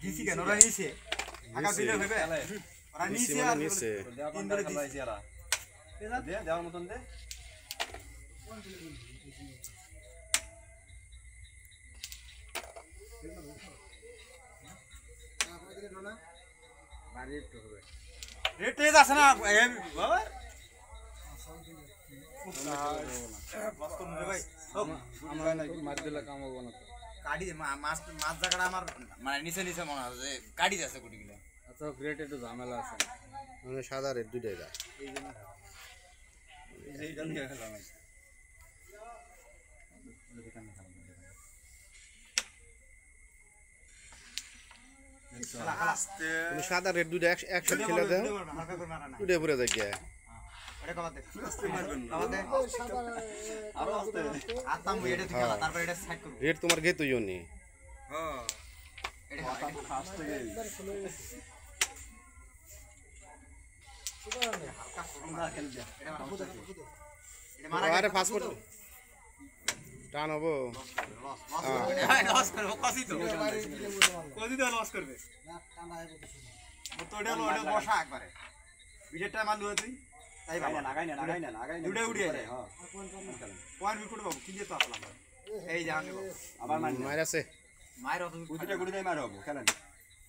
দিছি কেন ওরা নিছে আগা দিলে হবে ওরা নিছে আর নিছে তিন ধরে দিছি এরা দে দেওয়ার মতন দে রেট রেট আছে না বাবা বস্ত মুরে ভাই আমরা নাকি মার দিলে কাম হবে না কাটি মাছ মাছ জায়গাটা আমার মানে নিচে নিচে মনে হয় যে কাটি যাচ্ছে গুটিগুলো আচ্ছা গ্রেট একটু ঝামেলা আছে মানে সাদা রেট দুইটাই দা এই জন্য এই জন্য খেলা নাই তুমি সাদা রেট দুইটা একসাথে খেলে দাও দুইটা পুরো জায়গা এটা কমাতে কমাতে আরো আস্তে আতাম এটা থেকে তারপর এটা সাইড করব রেট তোমার গে তুইও নি হ্যাঁ এটা ফাস্ট থেকে হালকা সরুনা খেল দে এটা মারা আরে পাসপোর্ট টান হবো লস করব কসি তো লস করবে তো এটা বসা একবারে বিজেটা মাল লুয়ে তুই তাই বাবা লাগাই না দুটো উড়িয়ে যায় হ্যাঁ পয়েন্ট বিকুট বাবু কি দিয়ে তো আসলাম এই যে আমি আবার মার আছে মায়ের অত দুটো গুড়ি দেই মার হবো খেলেন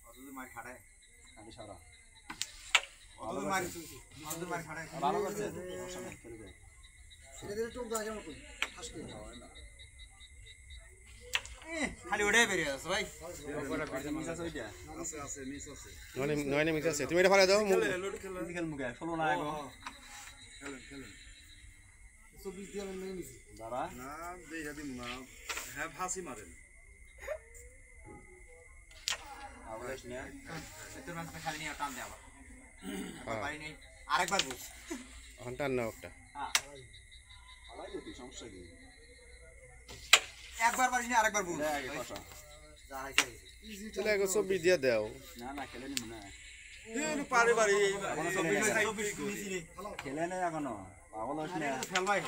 অত মার খাড়ায় খালি সারা অত মার খাড়ায় ভালো করছে সমস্যা খেলে যায় এদের টুক দাগের মত ফাস্ট করে খালি ওটাই বেরিয়ে আছে ভাই নয়নে মিক্স আছে তুমি এটা ফালাই দাও খেল মুখে ষোলো না আগে খেলেন 24 দিয়ে আমি নিছি দাঁড়া না দেখা দিম না হ্যাঁ ফাঁসি মারেন আওয়াজ না তোর মাঝে খালি নিয়ে টান দে আবার পারি নাই আরেকবার বল ঘন্টা না একটা আলাই দিতে সমস্যা কি একবার পারিনি আরেকবার বল আগে কথা যা হইছে চলে গো সব দিয়া দাও না খেলে নি না এই পারে পারে খেলে নাই এখনো পাগল হইছ না খেলবাই